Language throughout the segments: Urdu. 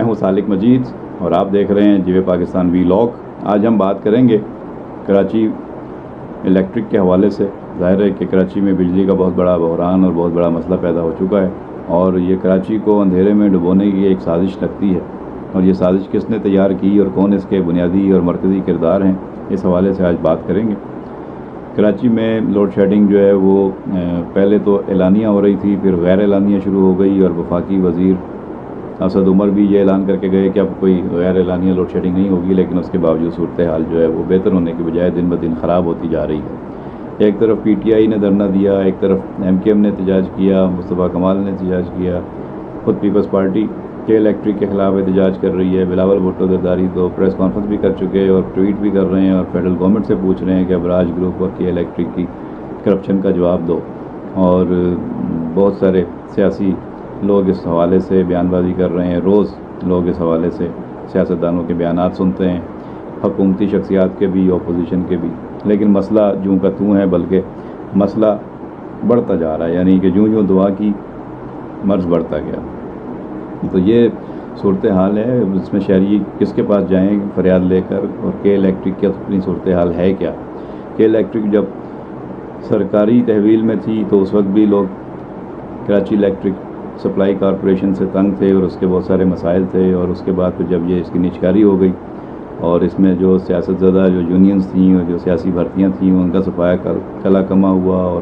ہوں سالک مجید اور آپ دیکھ رہے ہیں جیو پاکستان وی-لاگ۔ آج ہم بات کریں گے کراچی الیکٹرک کے حوالے سے۔ ظاہر ہے کہ کراچی میں بجلی کا بہت بڑا بحران اور بہت بڑا مسئلہ پیدا ہو چکا ہے، اور یہ کراچی کو اندھیرے میں ڈبونے کی ایک سازش لگتی ہے، اور یہ سازش کس نے تیار کی اور کون اس کے بنیادی اور مرکزی کردار ہیں، اس حوالے سے آج بات کریں گے۔ کراچی میں لوڈ شیڈنگ جو ہے وہ پہلے تو اعلانیہ ہو رہی تھی، پھر غیر اعلانیہ شروع ہو گئی، اور وفاقی وزیر اسد عمر بھی یہ اعلان کر کے گئے کہ اب کوئی غیر اعلانیہ لوڈ شیڈنگ نہیں ہوگی، لیکن اس کے باوجود صورتحال جو ہے وہ بہتر ہونے کی بجائے دن بدن خراب ہوتی جا رہی ہے۔ ایک طرف پی ٹی آئی نے دھرنا دیا، ایک طرف ایم کیو ایم نے احتجاج کیا، مصطفیٰ کمال نے احتجاج کیا، خود پیپلز پارٹی کے الیکٹرک کے خلاف احتجاج کر رہی ہے، بلاول بھٹو زرداری تو پریس کانفرنس بھی کر چکے اور ٹویٹ بھی کر رہے ہیں، اور فیڈرل گورنمنٹ سے پوچھ رہے ہیں کہ ابراج گروپ اور کے الیکٹرک کی کرپشن کا جواب دو، اور بہت سارے سیاسی لوگ اس حوالے سے بیان بازی کر رہے ہیں۔ روز لوگ اس حوالے سے سیاستدانوں کے بیانات سنتے ہیں، حکومتی شخصیات کے بھی، اپوزیشن کے بھی، لیکن مسئلہ جوں کا توں ہے، بلکہ مسئلہ بڑھتا جا رہا ہے، یعنی کہ جوں دعا کی مرض بڑھتا گیا۔ تو یہ صورتحال ہے، اس میں شہری کس کے پاس جائیں فریاد لے کر، اور کے الیکٹرک کی اپنی صورتحال ہے کیا۔ کے الیکٹرک جب سرکاری تحویل میں تھی تو اس وقت بھی لوگ کراچی الیکٹرک سپلائی کارپوریشن سے تنگ تھے، اور اس کے بہت سارے مسائل تھے، اور اس کے بعد پھر جب یہ اس کی نجکاری ہو گئی، اور اس میں جو سیاست زدہ جو یونینز تھیں اور جو سیاسی بھرتیاں تھیں ان کا صفایا کلا کما ہوا، اور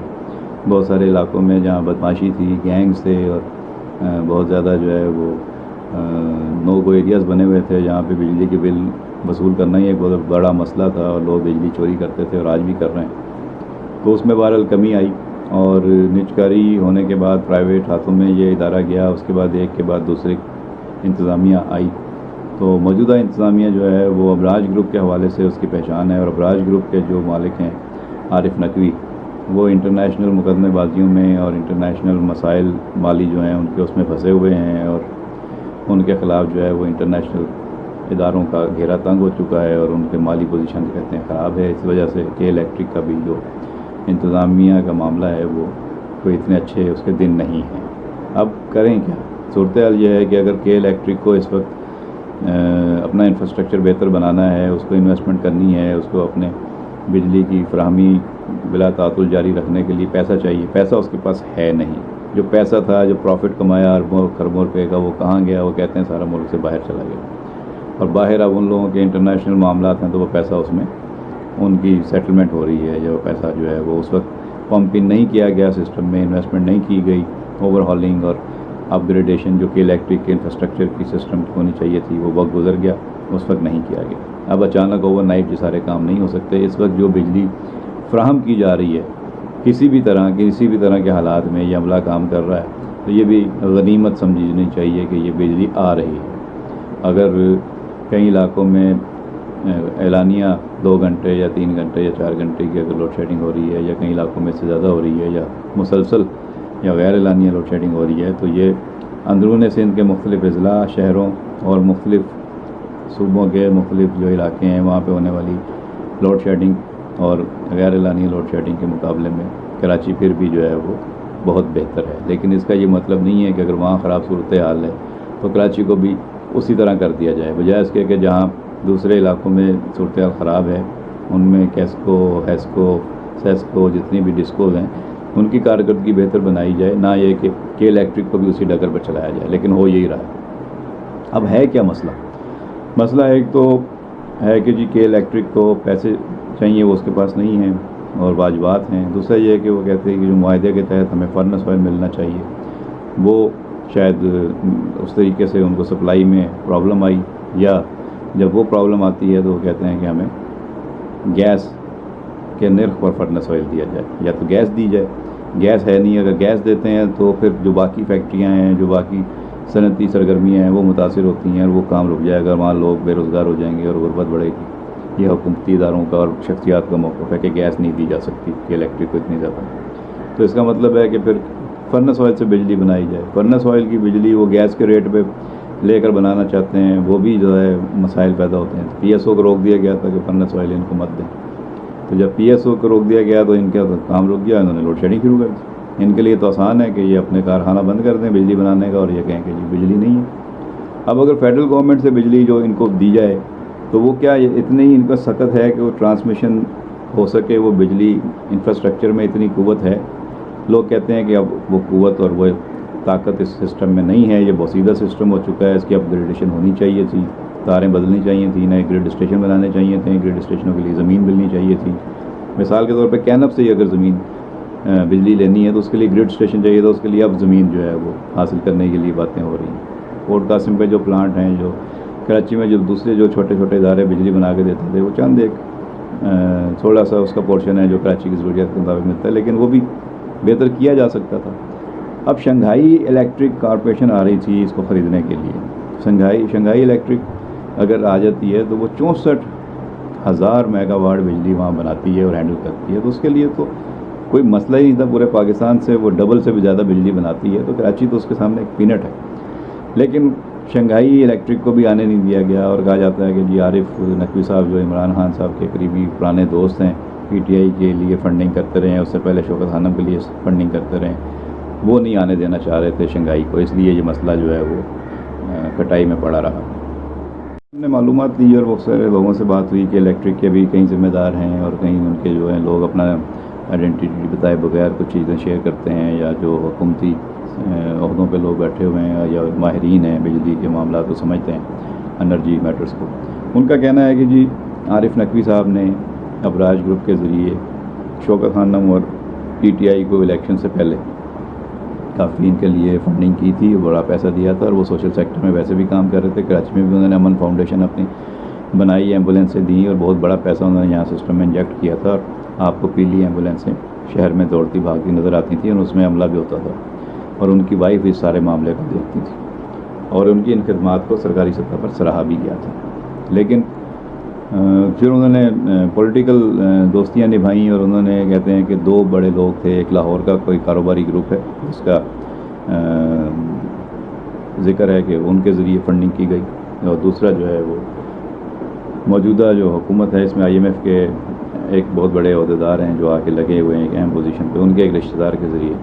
بہت سارے علاقوں میں جہاں بدماشی تھی، گینگز تھے، اور بہت زیادہ جو ہے وہ نو گو ایریاز بنے ہوئے تھے جہاں پہ بجلی کے بل وصول کرنا ہی ایک بہت بڑا مسئلہ تھا، اور لوگ بجلی چوری کرتے تھے اور آج بھی کر رہے ہیں۔ تو اس میں بہرحال کمی آئی، اور نجکاری ہونے کے بعد پرائیویٹ ہاتھوں میں یہ ادارہ گیا، اس کے بعد ایک کے بعد دوسرے انتظامیہ آئی۔ تو موجودہ انتظامیہ جو ہے وہ ابراج گروپ کے حوالے سے اس کی پہچان ہے، اور ابراج گروپ کے جو مالک ہیں عارف نقوی، وہ انٹرنیشنل مقدمے بازیوں میں اور انٹرنیشنل مسائل مالی جو ہیں ان کے اس میں پھنسے ہوئے ہیں، اور ان کے خلاف جو ہے وہ انٹرنیشنل اداروں کا گھیرا تنگ ہو چکا ہے، اور ان کے مالی پوزیشن کہتے ہیں خراب ہے۔ اس وجہ سے کے الیکٹرک کا بھی جو انتظامیہ کا معاملہ ہے وہ کوئی اتنے اچھے اس کے دن نہیں ہیں۔ اب کریں کیا؟ صورتحال یہ ہے کہ اگر کے الیکٹرک کو اس وقت اپنا انفراسٹرکچر بہتر بنانا ہے، اس کو انویسٹمنٹ کرنی ہے، اس کو اپنے بجلی کی فراہمی بلا تعطل جاری رکھنے کے لیے پیسہ چاہیے، پیسہ اس کے پاس ہے نہیں۔ جو پیسہ تھا، جو پروفٹ کمایا اربوں خربوں روپے کا، وہ کہاں گیا؟ وہ کہتے ہیں سارا ملک سے باہر چلا گیا، اور باہر اب ان لوگوں کے انٹرنیشنل معاملات ہیں تو وہ پیسہ اس میں ان کی سیٹلمنٹ ہو رہی ہے، جو پیسہ جو ہے وہ اس وقت پمپ ان نہیں کیا گیا سسٹم میں، انویسٹمنٹ نہیں کی گئی، اوور ہالنگ اور اپ گریڈیشن جو کہ الیکٹرک کے انفراسٹرکچر کی سسٹم کی ہونی چاہیے تھی، وہ وقت گزر گیا، اس وقت نہیں کیا گیا۔ اب اچانک اوور نائٹ یہ سارے کام نہیں ہو سکتے۔ اس وقت جو بجلی فراہم کی جا رہی ہے کسی بھی طرح کے حالات میں یہ عملہ کام کر رہا ہے، تو یہ بھی غنیمت سمجھنی چاہیے کہ یہ بجلی آ رہی ہے۔ اگر کئی علاقوں میں اعلانیہ 2 گھنٹے یا 3 گھنٹے یا 4 گھنٹے کی اگر لوڈ شیڈنگ ہو رہی ہے، یا کئی علاقوں میں سے زیادہ ہو رہی ہے، یا مسلسل یا غیر اعلانیہ لوڈ شیڈنگ ہو رہی ہے، تو یہ اندرون سندھ کے مختلف اضلاع، شہروں اور مختلف صوبوں کے مختلف جو علاقے ہیں وہاں پہ ہونے والی لوڈ شیڈنگ اور غیر اعلانیہ لوڈ شیڈنگ کے مقابلے میں کراچی پھر بھی جو ہے وہ بہت بہتر ہے۔ لیکن اس کا یہ مطلب نہیں ہے کہ اگر وہاں خراب صورتحال ہے تو کراچی کو بھی اسی طرح کر دیا جائے، بجائے اس کے کہ جہاں دوسرے علاقوں میں صورتحال خراب ہے ان میں کیسکو، ہیسکو، سیسکو، جتنی بھی ڈسکوز ہیں ان کی کارکردگی بہتر بنائی جائے، نہ یہ کہ کے الیکٹرک کو بھی اسی ڈگر پر چلایا جائے، لیکن ہو یہی رہا ہے۔ اب ہے کیا مسئلہ؟ مسئلہ ایک تو ہے کہ جی کے الیکٹرک کو پیسے چاہیے، وہ اس کے پاس نہیں ہیں اور واجبات ہیں۔ دوسرا یہ ہے کہ وہ کہتے ہیں کہ جو معاہدے کے تحت ہمیں فرنس آئل ملنا چاہیے، وہ شاید اس طریقے سے ان کو سپلائی میں پرابلم آئی، یا جب وہ پرابلم آتی ہے تو وہ کہتے ہیں کہ ہمیں گیس کے نرخ پر فرنس آئل دیا جائے، یا تو گیس دی جائے۔ گیس ہے نہیں، اگر گیس دیتے ہیں تو پھر جو باقی فیکٹریاں ہیں، جو باقی صنعتی سرگرمیاں ہیں وہ متاثر ہوتی ہیں، اور وہ کام رک جائے گا، وہاں لوگ بے روزگار ہو جائیں گے اور غربت بڑھے گی۔ یہ حکومتی اداروں کا اور شخصیات کا موقف ہے کہ گیس نہیں دی جا سکتی کہ الیکٹرک کو اتنی زیادہ، تو اس کا مطلب ہے کہ پھر فرنس آئل سے بجلی بنائی جائے۔ فرنس آئل کی بجلی وہ گیس کے ریٹ پہ لے کر بنانا چاہتے ہیں، وہ بھی جو ہے مسائل پیدا ہوتے ہیں۔ پی ایس او کو روک دیا گیا تھا کہ فرنس آئل ان کو مت دیں، تو جب پی ایس او کو روک دیا گیا تو ان کا کام رک گیا، انہوں نے لوڈ شیڈنگ شروع کر دی۔ ان کے لیے تو آسان ہے کہ یہ اپنے کارخانہ بند کر دیں بجلی بنانے کا، اور یہ کہیں کہ جی بجلی نہیں ہے، اب اگر فیڈرل گورنمنٹ سے بجلی جو ان کو دی جائے تو وہ کیا اتنی ان کا سخت ہے کہ وہ ٹرانسمیشن ہو سکے، وہ بجلی انفراسٹرکچر میں اتنی قوت ہے. لوگ کہتے ہیں کہ اب وہ قوت اور وہ طاقت اس سسٹم میں نہیں ہے، یہ بوسیدہ سسٹم ہو چکا ہے، اس کی اپ گریڈیشن ہونی چاہیے تھی، تاریں بدلنی چاہیے تھیں، نئے گریڈ اسٹیشن بنانے چاہیے تھے، گریڈ اسٹیشنوں کے لیے زمین ملنی چاہیے تھی. مثال کے طور پہ کینپ سے ہی اگر زمین بجلی لینی ہے تو اس کے لیے گریڈ اسٹیشن چاہیے تھا، اس کے لیے اب زمین جو ہے وہ حاصل کرنے کے لیے باتیں ہو رہی ہیں. پورٹ قاسم پہ جو پلانٹ ہیں، جو کراچی میں جو دوسرے جو چھوٹے چھوٹے ادارے بجلی بنا کے دیتے تھے، وہ چند ایک تھوڑا سا اس کا پورشن ہے جو کراچی کی ضروریات کے مطابق ملتا ہے، لیکن وہ بھی بہتر کیا جا سکتا تھا. اب شنگھائی الیکٹرک کارپوریشن آ رہی تھی اس کو خریدنے کے لیے. شنگھائی الیکٹرک اگر آ جاتی ہے تو وہ 64,000 میگا واٹ بجلی وہاں بناتی ہے اور ہینڈل کرتی ہے، تو اس کے لیے تو کوئی مسئلہ ہی نہیں تھا. پورے پاکستان سے وہ ڈبل سے بھی زیادہ بجلی بناتی ہے، تو کراچی تو اس کے سامنے ایک پینٹ ہے. لیکن شنگھائی الیکٹرک کو بھی آنے نہیں دیا گیا، اور کہا جاتا ہے کہ جی عارف نقوی صاحب جو عمران خان صاحب کے قریبی پرانے دوست ہیں، پی ٹی آئی کے لیے فنڈنگ کرتے رہے ہیں، اس سے پہلے شوکت خانم کے لیے فنڈنگ کرتے رہے ہیں، وہ نہیں آنے دینا چاہ رہے تھے شنگھائی کو، اس لیے یہ مسئلہ جو ہے وہ کٹائی میں پڑا رہا. ہم نے معلومات دی اور بہت سارے لوگوں سے بات ہوئی کہ الیکٹرک کے بھی کئی ذمہ دار ہیں، اور کہیں ان کے جو ہیں لوگ اپنا آئیڈینٹی بتائے بغیر کچھ چیزیں شیئر کرتے ہیں، یا جو حکومتی عہدوں پہ لوگ بیٹھے ہوئے ہیں یا ماہرین ہیں بجلی کے معاملات کو سمجھتے ہیں، انرجی میٹرز کو. ان کا کہنا ہے کہ جی عارف نقوی صاحب نے ابراج گروپ کے ذریعے شوکت خانم اور پی ٹی آئی کو الیکشن سے پہلے کافی ان کے لیے فنڈنگ کی تھی، بڑا پیسہ دیا تھا، اور وہ سوشل سیکٹر میں ویسے بھی کام کر رہے تھے. کراچی میں بھی انہوں نے امن فاؤنڈیشن اپنی بنائی، ایمبولینسیں دیں، اور بہت بڑا پیسہ انہوں نے یہاں سسٹم میں انجیکٹ کیا تھا. اور آپ کو پیلی ایمبولینسیں شہر میں دوڑتی بھاگتی نظر آتی تھیں، اور اس میں عملہ بھی ہوتا تھا، اور ان کی وائف اس سارے معاملے کو دیکھتی تھی، اور ان کی ان خدمات کو سرکاری سطح پر سراہا بھی گیا تھا. لیکن پھر انہوں نے پولیٹیکل دوستیاں نبھائیں، اور انہوں نے کہتے ہیں کہ دو بڑے لوگ تھے، ایک لاہور کا کوئی کاروباری گروپ ہے جس کا ذکر ہے کہ ان کے ذریعے فنڈنگ کی گئی، اور دوسرا جو ہے وہ موجودہ جو حکومت ہے اس میں آئی ایم ایف کے ایک بہت بڑے عہدیدار ہیں جو آ کے لگے ہوئے ہیں ایک اہم پوزیشن پہ، ان کے ایک رشتہ دار کے ذریعے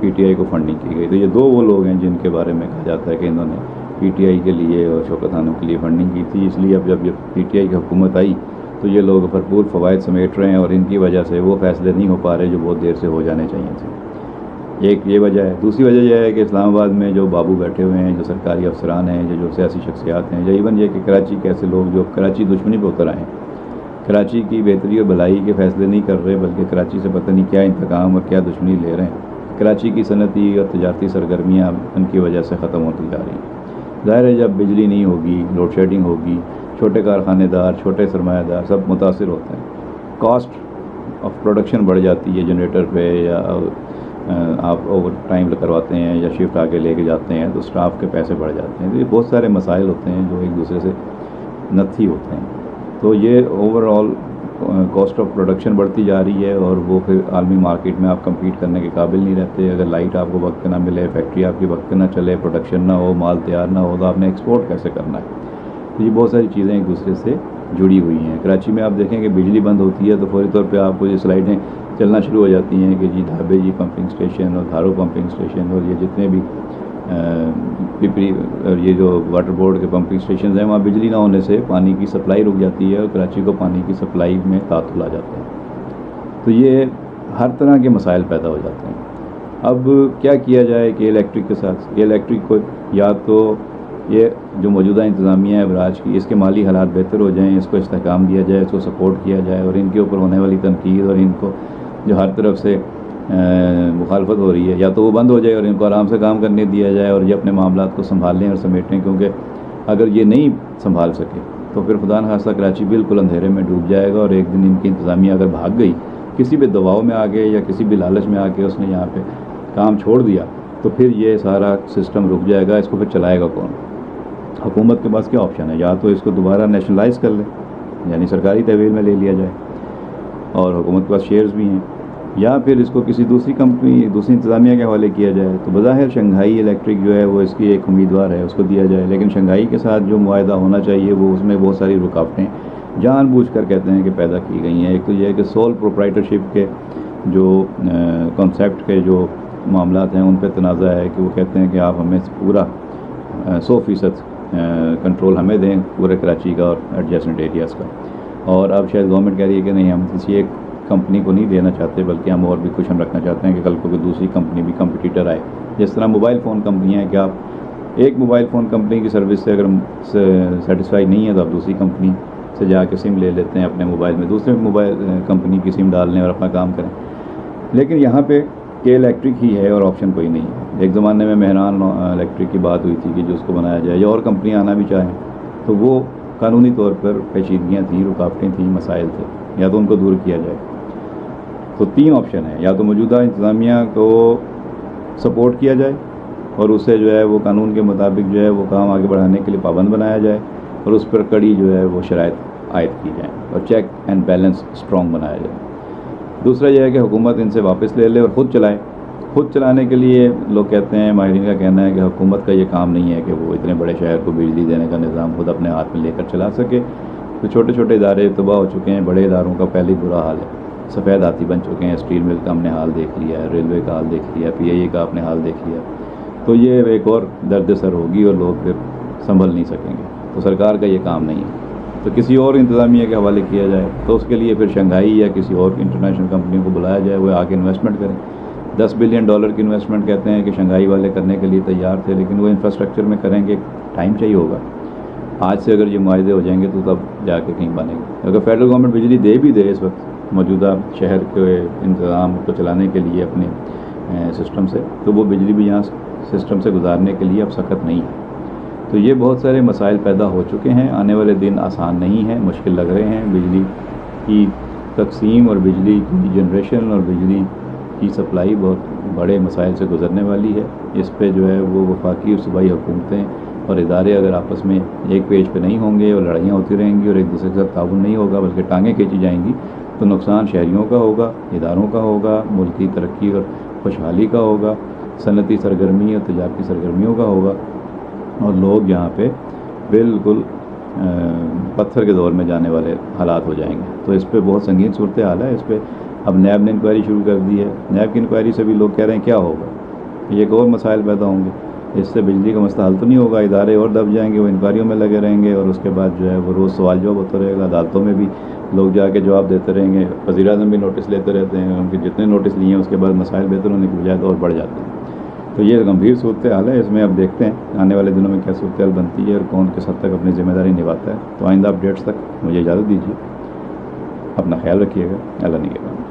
پی ٹی آئی کو فنڈنگ کی گئی. تو یہ دو وہ لوگ ہیں جن کے بارے میں کہا جاتا ہے کہ انہوں نے پی ٹی آئی کے لیے اور شوکت خانم کے لیے فنڈنگ کی تھی. اس لیے اب جب یہ پی ٹی آئی کی حکومت آئی تو یہ لوگ بھرپور فوائد سمیٹ رہے ہیں، اور ان کی وجہ سے وہ فیصلے نہیں ہو پا رہے جو بہت دیر سے ہو جانے چاہیے تھے. ایک یہ وجہ ہے. دوسری وجہ یہ ہے کہ اسلام آباد میں جو بابو بیٹھے ہوئے ہیں، جو سرکاری افسران ہیں، جو سیاسی شخصیات ہیں، یا ایون یہ کہ کراچی کے ایسے لوگ جو کراچی دشمنی پہ اتر آئے ہیں، کراچی کی بہتری اور بھلائی کے فیصلے نہیں کر رہے، بلکہ کراچی سے پتہ نہیں کیا انتقام اور کیا دشمنی لے رہے ہیں. کراچی کی صنعتی اور تجارتی سرگرمیاں ان کی وجہ سے ختم ہوتی جا رہی ہیں. ظاہر ہے جب بجلی نہیں ہوگی، لوڈ شیڈنگ ہوگی، چھوٹے کارخانے دار، چھوٹے سرمایہ دار سب متاثر ہوتے ہیں. کاسٹ آف پروڈکشن بڑھ جاتی ہے جنریٹر پہ، یا آپ اوور ٹائم کرواتے ہیں یا شفٹ آگے لے کے جاتے ہیں تو سٹاف کے پیسے بڑھ جاتے ہیں. تو یہ بہت سارے مسائل ہوتے ہیں جو ایک دوسرے سے نتھی ہوتے ہیں. تو یہ over all cost of production بڑھتی جا رہی ہے، اور وہ پھر عالمی مارکیٹ میں آپ کمپیٹ کرنے کے قابل نہیں رہتے. اگر لائٹ آپ کو وقت پہ نہ ملے، فیکٹری آپ کی وقت پہ نہ چلے، پروڈکشن نہ ہو، مال تیار نہ ہو، تو آپ نے ایکسپورٹ کیسے کرنا ہے؟ تو یہ بہت ساری چیزیں ایک دوسرے سے جڑی ہوئی ہیں. کراچی میں آپ دیکھیں کہ بجلی بند ہوتی ہے تو فوری طور پہ آپ کو یہ سلائڈیں چلنا شروع ہو جاتی ہیں کہ جی ڈھابے جی پمپنگ اسٹیشن، اور دھارو پمپنگ اسٹیشن، اور یہ جتنے بھی پپری اور یہ جو واٹر بورڈ کے پمپنگ اسٹیشنز ہیں، وہاں بجلی نہ ہونے سے پانی کی سپلائی رک جاتی ہے، اور کراچی کو پانی کی سپلائی میں تعطل آ جاتا ہے. تو یہ ہر طرح کے مسائل پیدا ہو جاتے ہیں. اب کیا کیا جائے کہ الیکٹرک کے ساتھ یہ الیکٹرک کو یا تو یہ جو موجودہ انتظامیہ ہے براج کی، اس کے مالی حالات بہتر ہو جائیں، اس کو استحکام دیا جائے، اس کو سپورٹ کیا جائے، اور ان کے اوپر ہونے والی تنقید اور ان کو جو ہر طرف سے مخالفت ہو رہی ہے، یا تو وہ بند ہو جائے اور ان کو آرام سے کام کرنے دیا جائے، اور یہ اپنے معاملات کو سنبھال لیں اور سمیٹیں. کیونکہ اگر یہ نہیں سنبھال سکے تو پھر خدا نخواستہ کراچی بالکل اندھیرے میں ڈوب جائے گا، اور ایک دن ان کی انتظامیہ اگر بھاگ گئی، کسی بھی دباؤ میں آ گئے یا کسی بھی لالچ میں آ کے اس نے یہاں پہ کام چھوڑ دیا، تو پھر یہ سارا سسٹم رک جائے گا. اس کو پھر چلائے گا کون؟ حکومت کے پاس کیا آپشن ہے؟ یا تو اس کو دوبارہ نیشنلائز کر لے، یعنی سرکاری تحویل میں لے لیا جائے، اور حکومت کے پاس شیئرز بھی ہیں، یا پھر اس کو کسی دوسری کمپنی، دوسری انتظامیہ کے حوالے کیا جائے. تو بظاہر شنگھائی الیکٹرک جو ہے وہ اس کی ایک امیدوار ہے، اس کو دیا جائے. لیکن شنگھائی کے ساتھ جو معاہدہ ہونا چاہیے وہ اس میں بہت ساری رکاوٹیں جان بوجھ کر کہتے ہیں کہ پیدا کی گئی ہیں. ایک تو یہ ہے کہ سول پروپرائٹرشپ کے جو کنسیپٹ کے جو معاملات ہیں ان پہ تنازع ہے، کہ وہ کہتے ہیں کہ آپ ہمیں پورا 100% کنٹرول ہمیں دیں پورے کراچی کا اور ایڈجسٹنٹ ایریاز کا. اور اب شاید گورنمنٹ کہہ رہی ہے کہ نہیں ہم کسی ایک کمپنی کو نہیں دینا چاہتے بلکہ ہم اور بھی کچھ ہم رکھنا چاہتے ہیں کہ کل کو کوئی دوسری کمپنی بھی کمپٹیٹر آئے. جس طرح موبائل فون کمپنیاں ہیں کہ آپ ایک موبائل فون کمپنی کی سروس سے اگر سیٹسفائی نہیں ہے تو آپ دوسری کمپنی سے جا کے سم لے لیتے ہیں اپنے موبائل میں, دوسرے موبائل کمپنی کی سم ڈال لیں اور اپنا کام کریں. لیکن یہاں پہ کہ الیکٹرک ہی ہے اور آپشن کوئی نہیں ہے. ایک زمانے میں مہران الیکٹرک کی بات ہوئی تھی کہ جو اس کو بنایا جائے یا اور کمپنیاں آنا بھی چاہیں تو وہ قانونی طور پر پیچیدگیاں تھیں, رکاوٹیں تھیں, مسائل تھے, یا تو ان کو دور کیا جائے. تو 3 آپشن ہیں, یا تو موجودہ انتظامیہ کو سپورٹ کیا جائے اور اسے جو ہے وہ قانون کے مطابق جو ہے وہ کام آگے بڑھانے کے لیے پابند بنایا جائے اور اس پر کڑی جو ہے وہ شرائط عائد کی جائیں اور چیک اینڈ بیلنس اسٹرانگ بنایا جائے. دوسرا یہ ہے کہ حکومت ان سے واپس لے لے اور خود چلائے. خود چلانے کے لیے لوگ کہتے ہیں, ماہرین کا کہنا ہے کہ حکومت کا یہ کام نہیں ہے کہ وہ اتنے بڑے شہر کو بجلی دینے کا نظام خود اپنے ہاتھ میں لے کر چلا سکے. تو چھوٹے چھوٹے ادارے تباہ ہو چکے ہیں, بڑے اداروں کا پہلے برا حال ہے, سفید ہاتھی بن چکے ہیں. اسٹیل مل کا ہم نے حال دیکھ لیا ہے, ریلوے کا حال دیکھ لیا, PIA کا آپ نے حال دیکھ لیا. تو یہ ایک اور درد سر ہوگی اور لوگ پھر سنبھل نہیں سکیں گے. تو سرکار کا یہ کام نہیں ہے, تو کسی اور انتظامیہ کے حوالے کیا جائے. تو اس کے لیے پھر شنگھائی یا کسی اور انٹرنیشنل کمپنیوں کو بلایا جائے, وہ آ کے انویسٹمنٹ کریں. $10 بلین کی انویسٹمنٹ کہتے ہیں کہ شنگھائی والے کرنے کے لیے تیار تھے, لیکن وہ انفراسٹرکچر میں کریں گے, ٹائم چاہیے ہوگا. آج سے اگر یہ معاہدے ہو جائیں گے تو تب جا کے کہیں بنے گے. اگر فیڈرل گورنمنٹ بجلی دے بھی دے اس وقت موجودہ شہر کے انتظام کو چلانے کے لیے اپنے سسٹم سے, تو وہ بجلی بھی یہاں سسٹم سے گزارنے کے لیے اب سخت نہیں ہے. تو یہ بہت سارے مسائل پیدا ہو چکے ہیں. آنے والے دن آسان نہیں ہیں, مشکل لگ رہے ہیں. بجلی کی تقسیم اور بجلی کی جنریشن اور بجلی کی سپلائی بہت بڑے مسائل سے گزرنے والی ہے. اس پہ جو ہے وہ وفاقی اور صوبائی حکومتیں اور ادارے اگر آپس میں ایک پیج پہ نہیں ہوں گے اور لڑائیاں ہوتی رہیں گی اور ایک دوسرے کے ساتھ تعاون نہیں ہوگا بلکہ ٹانگیں کھینچی جائیں گی, تو نقصان شہریوں کا ہوگا, اداروں کا ہوگا, ملک کی ترقی اور خوشحالی کا ہوگا, صنعتی سرگرمی اور تجارتی سرگرمیوں کا ہوگا, اور لوگ یہاں پہ بالکل پتھر کے دور میں جانے والے حالات ہو جائیں گے. تو اس پہ بہت سنگین صورتحال ہے. اس پہ اب نیب نے انکوائری شروع کر دی ہے. نیب کی انکوائری سے بھی لوگ کہہ رہے ہیں کیا ہوگا, یہ ایک اور مسائل پیدا ہوں گے. اس سے بجلی کا مسئلہ حل تو نہیں ہوگا, ادارے اور دب جائیں گے, وہ انکوائریوں میں لگے رہیں گے اور اس کے بعد جو ہے وہ روز سوال جواب ہوتا رہے گا. عدالتوں میں بھی لوگ جا کے جواب دیتے رہیں گے, وزیر اعظم بھی نوٹس لیتے رہتے ہیں, ان کے جتنے نوٹس لیے ہیں اس کے بعد مسائل بہتر ہونے کی بجائے تو اور بڑھ جاتے ہیں. تو یہ گمبھیر صورتحال ہے. اس میں اب دیکھتے ہیں آنے والے دنوں میں کیا صورتحال بنتی ہے اور کون کس حد تک اپنی ذمہ داری نبھاتا ہے. تو آئندہ اپڈیٹس تک مجھے اجازت دیجیے. اپنا خیال رکھیے گا. اللہ نگہبان.